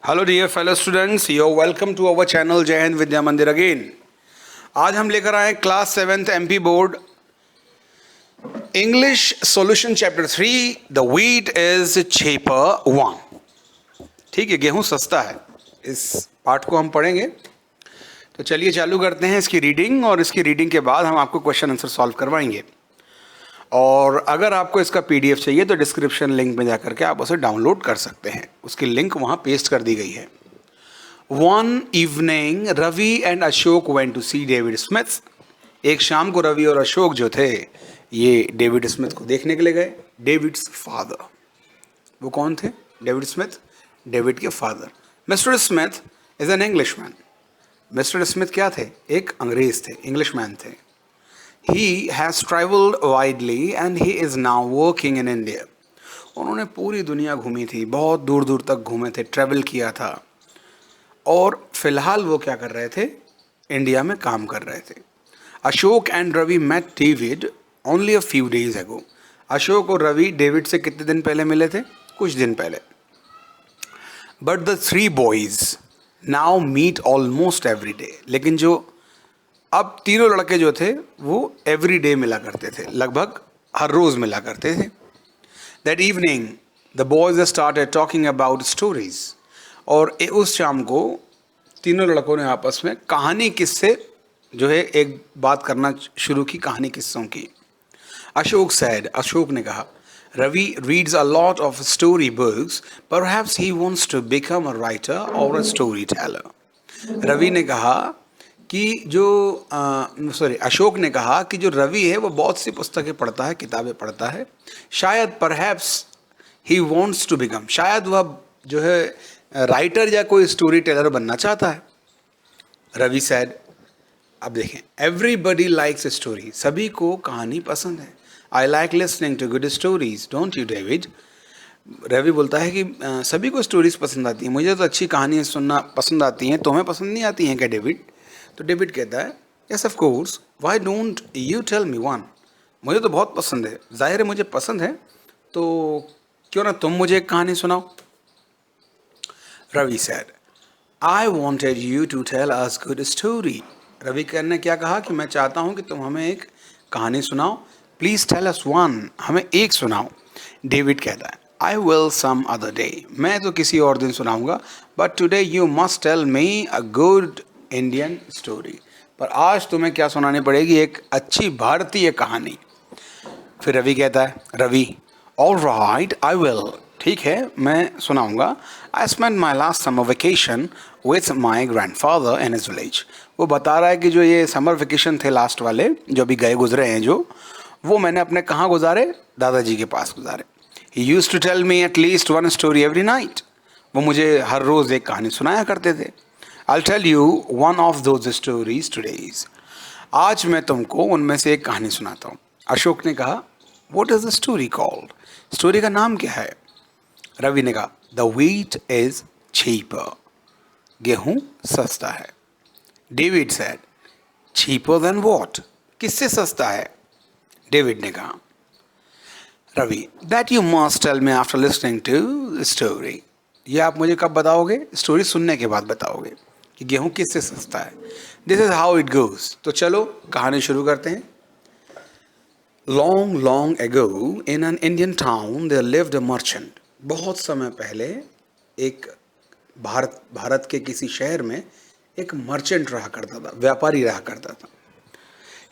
Hello dear fellow students, you welcome to our channel Jai Hind Vidya Mandir again. आज हम लेकर आए class 7th MP board English solution chapter 3 the wheat is cheaper 1। ठीक है, गेहूं सस्ता है। इस पार्ट को हम पढ़ेंगे, तो चलिए चालू करते हैं इसकी रीडिंग, और इसकी रीडिंग के बाद हम आपको क्वेश्चन आंसर सॉल्व करवाएंगे। और अगर आपको इसका पीडीएफ चाहिए तो डिस्क्रिप्शन लिंक में जाकर के आप उसे डाउनलोड कर सकते हैं, उसकी लिंक वहाँ पेस्ट कर दी गई है। One evening Ravi and Ashok went to see David Smith. एक शाम को रवि और अशोक जो थे ये डेविड स्मिथ को देखने के लिए गए। डेविड्स फादर, वो कौन थे? डेविड स्मिथ, डेविड के father. Mister Smith is an Englishman. Mister Smith क्या थे? एक अंग्रेज थे, इंग्लिशमैन थे। He has traveled widely and he is now working in India. उन्होंने पूरी दुनिया घूमी थी, बहुत दूर दूर तक घूमे थे, ट्रैवल किया था, और फिलहाल वो क्या कर रहे थे? इंडिया में काम कर रहे थे। Ashok and Ravi met David only a few days ago. Ashok और रवि डेविड से कितने दिन पहले मिले थे? कुछ दिन पहले। But the three boys now meet almost every day. लेकिन जो अब तीनों लड़के जो थे वो एवरी डे मिला करते थे, लगभग हर रोज मिला करते थे। That evening the boys started talking about stories. और उस शाम को तीनों लड़कों ने आपस में कहानी किस्से जो है एक बात करना शुरू की, कहानी किस्सों की। अशोक सैड, अशोक ने कहा, Ravi reads a lot of story books, perhaps he wants to become a writer और अ स्टोरी टेलर। रवि ने कहा कि अशोक ने कहा कि जो रवि है वो बहुत सी पुस्तकें पढ़ता है, किताबें पढ़ता है, शायद perhaps he wants to become, शायद वह जो है राइटर या कोई स्टोरी टेलर बनना चाहता है। रवि सैड, अब देखें, एवरीबडी लाइक्स ए स्टोरी, सभी को कहानी पसंद है। I like listening to good stories, don't you David? Ravi बोलता है कि सभी को स्टोरीज पसंद आती हैं, मुझे तो अच्छी कहानियाँ सुनना पसंद आती हैं, तुम्हें पसंद नहीं आती हैं क्या डेविड? तो डेविड कहता है, yes of course, why don't you tell me one? मुझे तो बहुत पसंद है, जाहिर है मुझे पसंद है, तो क्यों ना तुम मुझे एक कहानी सुनाओ। Ravi said, I wanted you to tell us good story. Ravi ने क्या कहा कि मैं चाहता हूँ कि तुम हमें एक कहानी सुनाओ, प्लीज टेल अस वन, हमें एक सुनाओ। डेविड कहता है, I will some other day, मैं तो किसी और दिन सुनाऊंगा, but today you must tell me a good Indian story, पर आज तुम्हें क्या सुनानी पड़ेगी? एक अच्छी भारतीय कहानी। फिर रवि कहता है, Ravi, all right I will, ठीक है मैं सुनाऊंगा। I spend my last summer vacation with my grandfather in his village. वो बता रहा है कि जो ये समर वेकेशन थे लास्ट वाले, जो अभी गए गुजरे हैं, जो वो मैंने अपने कहाँ गुजारे? दादाजी के पास गुजारे। He used to tell me at least one story every night. वो मुझे हर रोज़ एक कहानी सुनाया करते थे। I'll tell you one of those stories today. आज मैं तुमको उनमें से एक कहानी सुनाता हूँ। अशोक ने कहा, What is the story called? Story का नाम क्या है? रवि ने कहा, The wheat is cheaper. गेहूं सस्ता है। David said, Cheaper than what? किससे सस्ता है? डेविड ने कहा, Ravi, That you must tell me after listening to the story. ये आप मुझे कब बताओगे? स्टोरी सुनने के बाद बताओगे कि गेहूं किससे सस्ता है। This is how it goes. तो चलो कहानी शुरू करते हैं। Long long ago in an Indian town there lived a merchant. बहुत समय पहले एक भारत के किसी शहर में एक मर्चेंट रहा करता था, व्यापारी रहा करता था।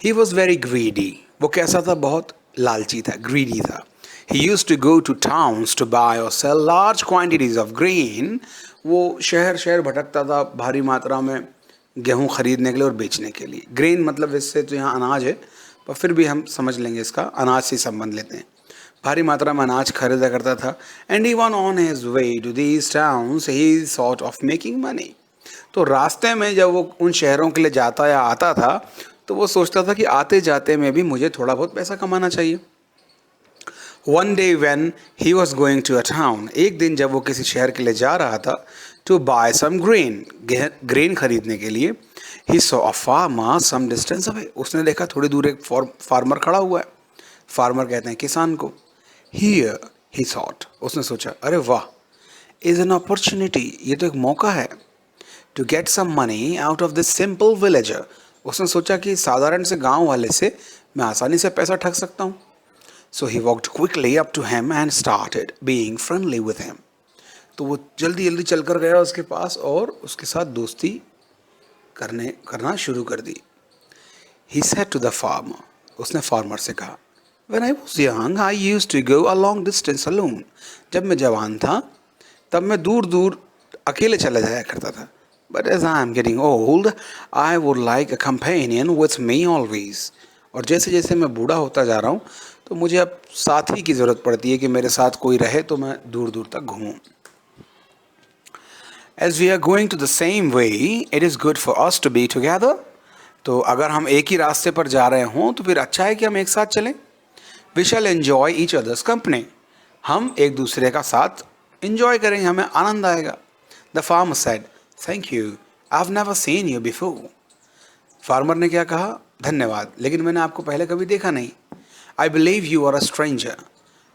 He was very greedy. वो कैसा था? बहुत लालची था, ग्रीडी था। He used to go to towns to buy or sell large quantities of grain. वो शहर शहर भटकता था भारी मात्रा में गेहूं खरीदने के लिए और बेचने के लिए। ग्रेन मतलब इससे तो यहाँ अनाज है, पर फिर भी हम समझ लेंगे इसका, अनाज से संबंध लेते हैं। भारी मात्रा में अनाज खरीदा करता था। And even on his way to these towns he sort of making money. तो रास्ते में जब वो उन शहरों के लिए जाता या आता था तो वो सोचता था कि आते जाते में भी मुझे थोड़ा बहुत पैसा कमाना चाहिए। One day when he was going to a town, एक दिन जब वो किसी शहर के लिए जा रहा था, to buy some grain, grain खरीदने के लिए, he saw a farmer some distance away. उसने देखा थोड़ी दूर एक फार्मर खड़ा हुआ है। फार्मर कहते हैं किसान को। Here he thought, उसने सोचा, अरे वाह, इज एन अपॉर्चुनिटी, ये तो एक मौका है, to get some money out of this simple villager. उसने सोचा कि साधारण से गांव वाले से मैं आसानी से पैसा ठग सकता हूँ। So he walked quickly up to him and started being friendly with him. तो वो जल्दी जल्दी चल कर गया उसके पास और उसके साथ दोस्ती करना शुरू कर दी। He said to the farmer, उसने फार्मर से कहा, When I was young, I used to go a long distance alone. जब मैं जवान था तब मैं दूर दूर अकेले चला जाया करता था। But as I am getting old, I would like a companion with me always. और जैसे जैसे मैं बूढ़ा होता जा रहा हूँ तो मुझे अब साथी की ज़रूरत पड़ती है कि मेरे साथ कोई रहे तो मैं दूर दूर तक घूमूं। As we are going to the same way, it is good for us to be together. तो अगर हम एक ही रास्ते पर जा रहे हों तो फिर अच्छा है कि हम एक साथ चलें। We shall enjoy each other's company. हम एक दूसरे का साथ enjoy करेंगे, हमें आनंद आएगा। The farmer said, Thank you. I've never seen you before. Farmer ने क्या कहा? धन्यवाद, लेकिन मैंने आपको पहले कभी देखा नहीं। I believe you are a stranger.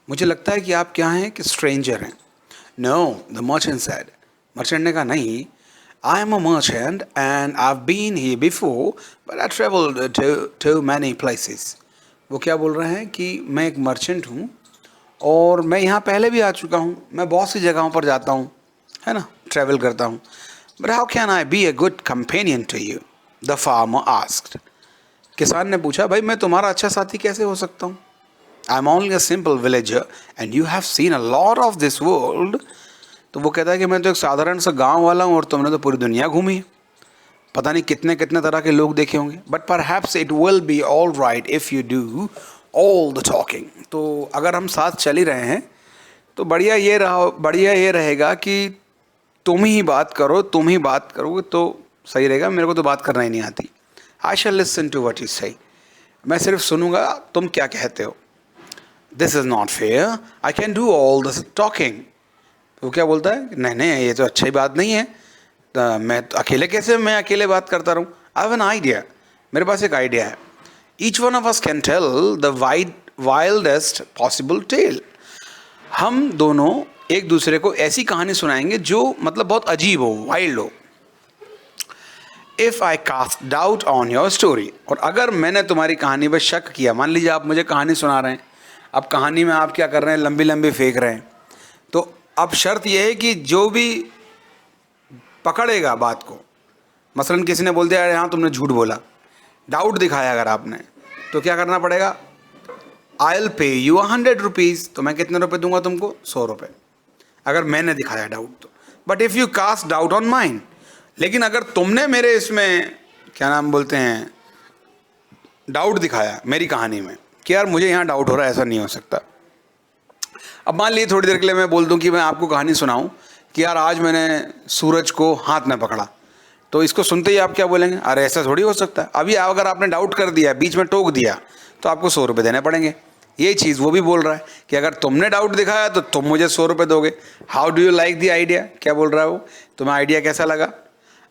मुझे लगता है कि आप क्या हैं कि stranger हैं। No, the merchant said. Merchant ने कहा नहीं, I am a merchant and I've been here before, but I traveled to many places. वो क्या बोल रहे हैं कि मैं एक मर्चेंट हूँ और मैं यहाँ पहले भी आ चुका हूँ, मैं बहुत सी जगहों पर जाता हूँ, है ना, ट्रैवल करता हूँ। But how can I be a good companion to you? The farmer asked. किसान ने पूछा, भाई मैं तुम्हारा अच्छा साथी कैसे हो सकता हूँ? I'm only a simple villager and you have seen a lot of this world. तो वो कहता है कि मैं तो एक साधारण सा गांव वाला हूँ और तुमने तो पूरी दुनिया घूमी है, पता नहीं कितने कितने तरह के लोग देखे होंगे। But perhaps it will be all right if you do all the talking. तो अगर हम साथ चल ही रहे हैं तो बढ़िया ये रहेगा कि तुम ही बात करोगे तो सही रहेगा। मेरे को तो बात करना ही नहीं आती। आई शैल लिसन टू व्हाट यू से, मैं सिर्फ सुनूंगा तुम क्या कहते हो। This is not fair, I can do all the talking. वो क्या बोलता है, नहीं ये तो अच्छी बात नहीं है, मैं अकेले बात करता रहूँ। आई हैव एन आइडिया, मेरे पास एक आइडिया है। Each one of us can tell the wildest possible tale. हम दोनों एक दूसरे को ऐसी कहानी सुनाएंगे जो मतलब बहुत अजीब हो, वाइल्ड हो। If I cast doubt on your story, और अगर मैंने तुम्हारी कहानी पर शक किया, मान लीजिए आप मुझे कहानी सुना रहे हैं, अब कहानी में आप क्या कर रहे हैं, लंबी लंबी फेंक रहे हैं, तो अब शर्त यह है कि जो भी पकड़ेगा बात को, मसलन किसी ने बोल दिया अरे हाँ तुमने झूठ बोला, डाउट दिखाया अगर आपने, तो क्या करना पड़ेगा, I will pay you 100 rupees. तो मैं कितने रुपए दूंगा तुमको? 100 रुपये, अगर मैंने दिखाया डाउट तो। But if you cast doubt on mind, लेकिन अगर तुमने मेरे इसमें क्या नाम बोलते हैं डाउट दिखाया मेरी कहानी में कि यार मुझे यहाँ डाउट हो रहा है, ऐसा नहीं हो सकता। अब मान लीजिए थोड़ी देर के लिए मैं बोल दूं कि मैं आपको कहानी सुनाऊं कि यार आज मैंने सूरज को हाथ में पकड़ा, तो इसको सुनते ही आप क्या बोलेंगे, अरे ऐसा थोड़ी हो सकता है। अभी अगर आपने डाउट कर दिया, बीच में टोक दिया, तो आपको 100 रुपये देने पड़ेंगे। ये चीज़ वो भी बोल रहा है कि अगर तुमने डाउट दिखाया तो तुम मुझे 100 रुपये दोगे। How do you like the idea? क्या बोल रहा है वो, तुम्हें आइडिया कैसा लगा?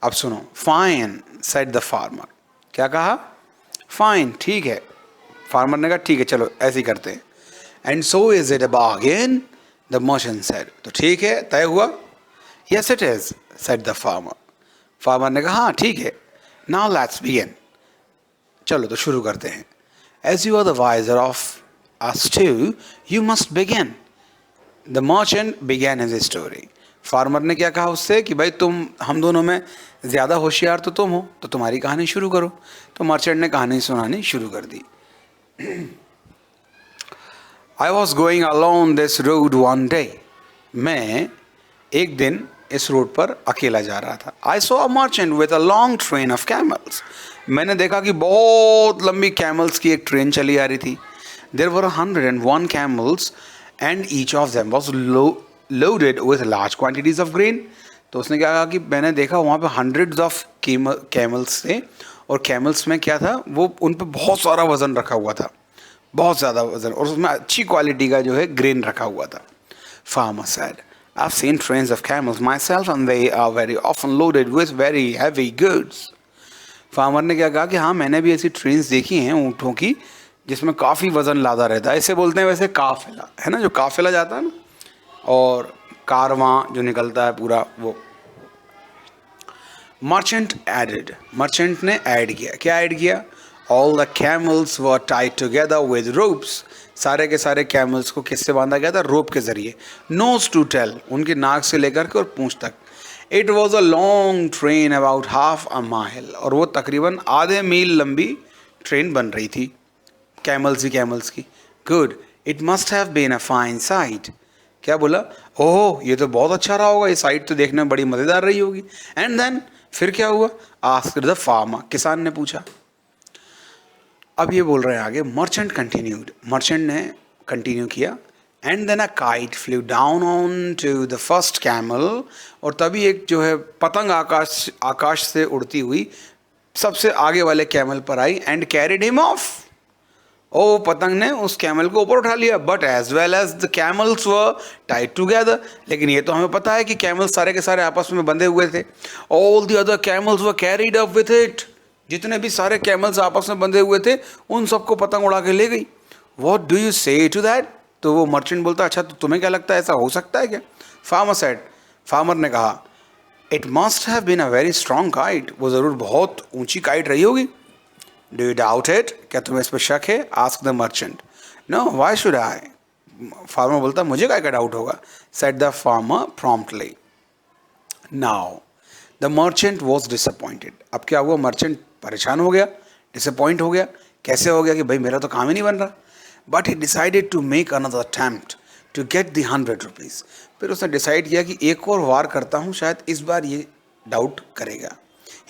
अब सुनो। Fine said the farmer. क्या कहा? फाइन, ठीक है। फार्मर ने कहा ठीक है चलो ऐसे ही करते हैं। And so is it a bargain, the merchant said. तो ठीक है, तय हुआ? Yes it is said the farmer. Farmer ने कहा हाँ ठीक है। नाउ लेट्स बिगिन, चलो तो शुरू करते हैं। As you are the wiser of us too, you must begin. The merchant began his story. Farmer ने क्या कहा उससे कि भाई हम दोनों में ज़्यादा होशियार तो तुम हो, तो तुम्हारी कहानी शुरू करो। तो मर्चेंट ने कहानी सुनानी शुरू कर दी। I was going along this road one day. मैं एक दिन इस रोड पर अकेला जा रहा था। I saw a merchant with a long train of camels. मैंने देखा कि बहुत लंबी कैमल्स की एक ट्रेन चली आ रही थी। There were 101 camels and each of them was loaded with large quantities of grain. तो उसने क्या कहा कि मैंने देखा वहाँ पे hundreds of camels थे और camels में क्या था, वो उन पे बहुत सारा वज़न रखा हुआ था, बहुत ज़्यादा वज़न, और उसमें अच्छी क्वालिटी का जो है ग्रेन रखा हुआ था। Farmer said, I've seen trains of camels myself and they are very often loaded with very heavy goods. Farmer ने क्या कहा कि हाँ मैंने भी ऐसी ट्रेन्स देखी हैं ऊँटों की जिसमें काफ़ी वज़न लादा रहता है। इसे बोलते हैं वैसे काफिला, है ना, जो काफिला जाता है ना, और कारवां जो निकलता है पूरा वो। मर्चेंट एडेड, मर्चेंट ने ऐड किया, क्या ऐड किया? All the camels were tied together with ropes, सारे के सारे कैमल्स को किससे बांधा गया था? रोप के जरिए। नोज टू टेल, उनकी नाक से लेकर के और पूंछ तक। It was a long train about half a mile, और वो तकरीबन आधे मील लंबी ट्रेन बन रही थी, कैमल्स ही कैमल्स की। Good, it must have been a fine sight, क्या बोला? ओह ये तो बहुत अच्छा रहा होगा, ये साइट तो देखने में बड़ी मज़ेदार रही होगी। एंड देन, फिर क्या हुआ? आस्क्ड द फार्मर, किसान ने पूछा। अब ये बोल रहे हैं आगे, मर्चेंट कंटिन्यूड, मर्चेंट ने कंटिन्यू किया। And then a kite flew down on to the first camel, और तभी एक जो है पतंग आकाश से उड़ती हुई सबसे आगे वाले कैमल पर आई। एंड कैरिड हिम ऑफ, ओ पतंग ने उस कैमल को ऊपर उठा लिया। But as well as the camels were tied together, लेकिन ये तो हमें पता है कि कैमल्स सारे के सारे आपस में बंधे हुए थे। All the other camels were carried up with it, जितने भी सारे कैमल्स आपस में बंधे हुए थे उन सबको पतंग उड़ा के ले गई। व्हाट डू यू से टू दैट? तो वो मर्चेंट बोलता, अच्छा तो तुम्हें क्या लगता है, ऐसा हो सकता है क्या? फार्मर सेड, फार्मर ने कहा, it must have been a very strong kite, वो ज़रूर बहुत ऊंची काइट रही होगी। डू यू डाउट इट, क्या तुम्हें इस पर शक है? Ask the merchant. No, why should I? Farmer बोलता, मुझे क्या डाउट होगा? Said the farmer promptly. Now the merchant was disappointed, अब क्या हुआ? मर्चेंट परेशान हो गया, डिसअपॉइंट हो गया। कैसे हो गया? कि भाई मेरा तो काम ही नहीं बन रहा। But he decided to make another attempt to get the 100 rupees, फिर उसने डिसाइड किया कि एक और वार करता हूँ, शायद इस बार ये डाउट करेगा।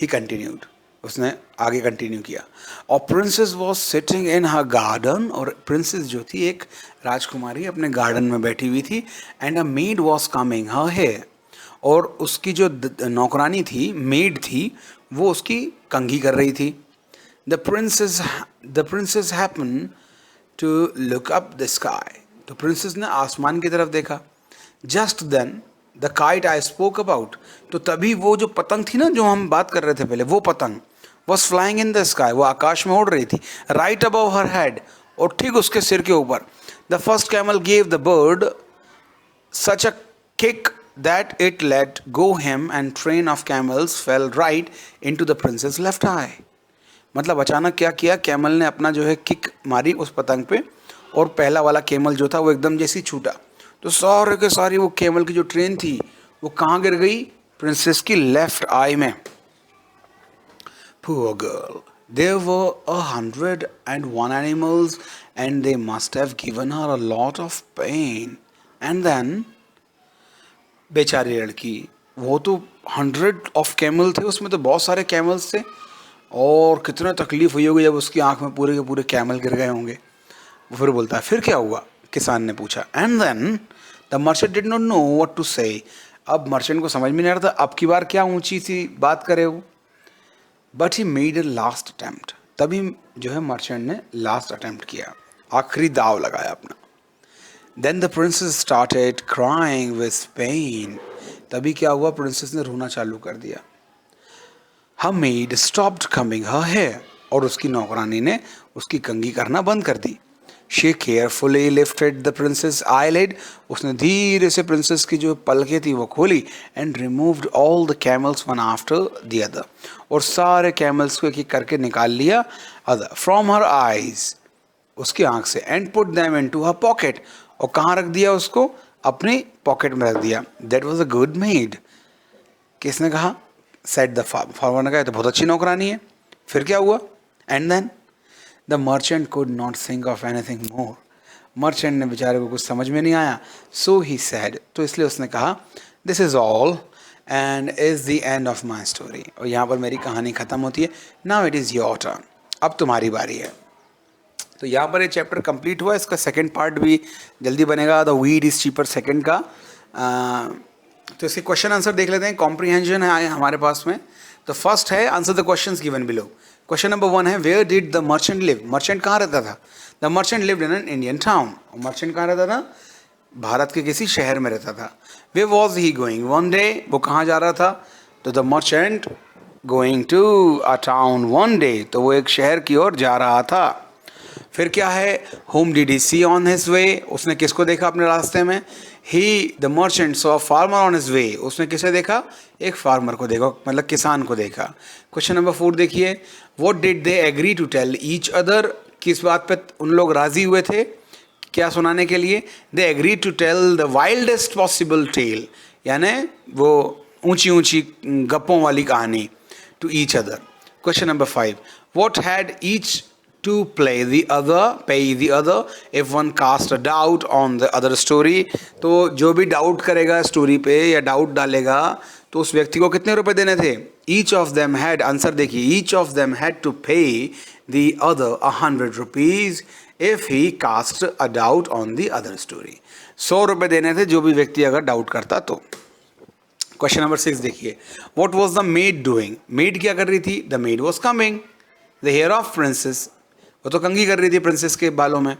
ही कंटिन्यूड, उसने आगे कंटिन्यू किया। और princess was sitting in her garden, और प्रिंसेस जो थी एक राजकुमारी अपने गार्डन में बैठी हुई थी। And a maid was coming her hair, और उसकी जो नौकरानी थी, मेड थी, वो उसकी कंघी कर रही थी। The princess happen to look up the sky, तो प्रिंसेस ने आसमान की तरफ देखा। Just then the kite I spoke about, तो तभी वो जो पतंग थी ना, जो हम बात कर रहे थे पहले, वो पतंग was flying in the sky, वो आकाश में उड़ रही थी। राइट अबव हर हेड, और ठीक उसके सिर के ऊपर। The first camel gave the bird such a kick that it let go him, and train of camels fell right into the princess left eye. मतलब अचानक क्या किया, कैमल ने अपना जो है किक मारी उस पतंग पे, और पहला वाला कैमल जो था वो एकदम जैसी छूटा, तो सारे के सारी वो कैमल की जो ट्रेन थी वो कहाँ गिर गई? प्रिंसेस की लेफ्ट आई में। Poor girl, there were 101 animals and they must have given her a lot of pain. And then बेचारी लड़की, वो तो 100 ऑफ कैमल थे, उसमें तो बहुत सारे कैमल्स थे, और कितना तकलीफ हुई होगी जब उसकी आंख में पूरे के पूरे कैमल गिर गए होंगे। वो फिर बोलता है, फिर क्या हुआ? किसान ने पूछा। And then the merchant did not know what to say, अब मर्चेंट को समझ में नहीं आ रहा था अब की बार क्या ऊंची सी बात करे वो। But he made a last attempt, तभी जो है मर्चेंट ने लास्ट अटेम्प्ट किया, आखिरी दाव लगाया अपना। Then the princess started crying with pain. तभी क्या हुआ? प्रिंसेस ने रोना चालू कर दिया। Her maid stopped combing her hair, और उसकी नौकरानी ने उसकी कंघी करना बंद कर दी। She carefully lifted the princess eyelid, उसने धीरे से प्रिंसेस की जो पलकें थी वो खोली। And removed all the camels one after the other, और सारे कैमल्स को एक एक करके निकाल लिया from her eyes, उसकी आंख से। And put them into her pocket, और कहाँ रख दिया उसको? अपनी पॉकेट में रख दिया। That was a good made, किसने कहा? सेड द फार्मर ने कहा, तो बहुत अच्छी नौकरानी है। फिर क्या हुआ? And then the merchant could not think of anything more, merchant ने बेचारे को कुछ समझ में नहीं आया। सो ही सेड, तो इसलिए उसने कहा, this is all and is the end of my story, और यहाँ पर मेरी कहानी ख़त्म होती है। Now it is your turn, अब तुम्हारी बारी है। तो यहाँ पर ये चैप्टर कंप्लीट हुआ, इसका सेकंड पार्ट भी जल्दी बनेगा, the weed is cheaper second का। तो इसके क्वेश्चन आंसर देख लेते हैं। कॉम्प्रीहेंशन है हमारे पास में। तो फर्स्ट है, answer the questions given below. Question number 1 है, where did the merchant live? Merchant कहाँ रहता था? The merchant lived in an Indian town, और मर्चेंट कहाँ रहता था? भारत के किसी शहर में रहता था। Where was he going? One day, वो कहाँ जा रहा था? तो the merchant going to a town one day, तो वो एक शहर की ओर जा रहा था। फिर क्या है? Whom did he see on his way? उसने किसको देखा अपने रास्ते में? The merchant saw farmer on his वे, उसने किसे देखा? एक फार्मर को देखा, मतलब किसान को देखा। क्वेश्चन नंबर 4 देखिए, what did they agree to tell each other, किस बात पे उन लोग राजी हुए थे क्या सुनाने के लिए? They agree to tell the wildest possible tale, यानी वो ऊंची ऊंची गप्पों वाली कहानी, to each other. Question number 5, what had each to pay the other if one cast a doubt on the other story, तो जो भी डाउट करेगा स्टोरी पे या डाउट डालेगा तो उस व्यक्ति को कितने रुपए देने थे? each of them had, answer देखिए, each of them had to pay the other 100 rupees if he cast a doubt on the other story, 100 रुपए देने थे जो भी व्यक्ति अगर डाउट करता तो। क्वेश्चन नंबर 6 देखिए, what was the maid doing, made क्या कर रही थी? the maid was combing the hair of princess, वो तो कंघी कर रही थी प्रिंसेस के बालों में।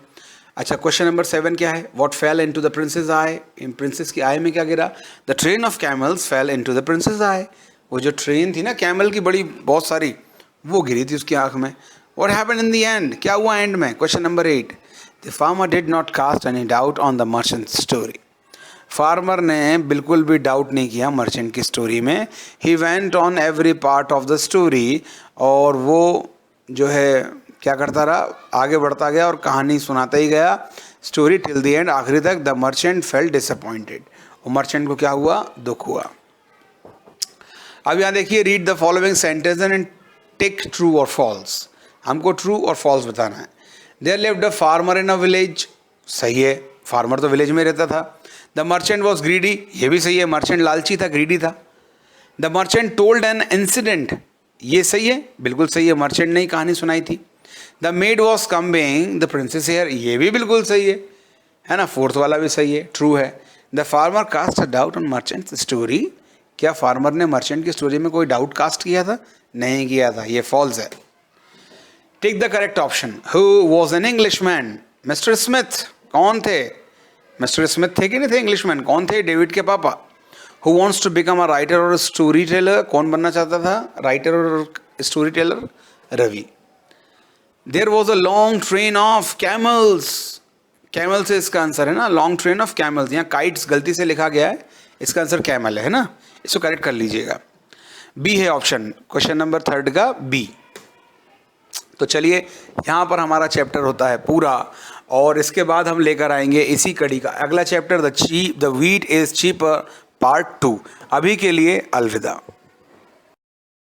अच्छा, क्वेश्चन नंबर 7 क्या है? What fell into the princess eye, इन प्रिंसेस की आई में क्या गिरा? The train of camels fell into the princess eye, वो जो ट्रेन थी ना कैमल की बड़ी बहुत सारी, वो गिरी थी उसकी आंख में। What happened in the end, क्या हुआ एंड में? Question number 8, the farmer did not cast any doubt on the merchant story, farmer ने बिल्कुल भी डाउट नहीं किया मर्चेंट की स्टोरी में। He went on every part of the story, और वो जो है क्या करता रहा? आगे बढ़ता गया और कहानी सुनाता ही गया स्टोरी टिल द एंड, आखिरी तक। द मर्चेंट फेल्ट डिसअपॉइंटेड, वो मर्चेंट को क्या हुआ? दुख हुआ। अब यहाँ देखिए, read the following sentence and take true और फॉल्स, हमको ट्रू और फॉल्स बताना है। There lived a farmer in a village, सही है, फार्मर तो विलेज में रहता था। द मर्चेंट वॉज ग्रीडी, ये भी सही है, मर्चेंट लालची था, ग्रीडी था। The merchant told an incident, ये सही है, बिल्कुल सही है, मर्चेंट ने ही कहानी सुनाई थी। The maid was combing the princess hair, ये भी बिल्कुल सही है ना, फोर्थ वाला भी सही है, ट्रू है। The farmer cast a doubt on merchant story, क्या फार्मर ने मर्चेंट की स्टोरी में कोई डाउट कास्ट किया था? नहीं किया था, ये फॉल्स है। Take the correct option. Who was an Englishman, mister Smith, कौन थे? मिस्टर स्मिथ थे कि नहीं थे इंग्लिशमैन? कौन थे? डेविड के पापा। Who wants to become a writer और स्टोरी टेलर, कौन बनना चाहता था राइटर और storyteller? Ravi. There was a long train of camels, camel से इसका आंसर है ना, लॉन्ग ट्रेन ऑफ कैमल्स, यहाँ काइट्स गलती से लिखा गया है, इसका आंसर कैमल है ना, इसको करेक्ट कर लीजिएगा। बी है ऑप्शन, क्वेश्चन नंबर 3 का बी। तो चलिए, यहाँ पर हमारा चैप्टर होता है पूरा, और इसके बाद हम लेकर आएंगे इसी कड़ी का अगला chapter, the wheat is cheaper part 2। अभी के लिए अलविदा।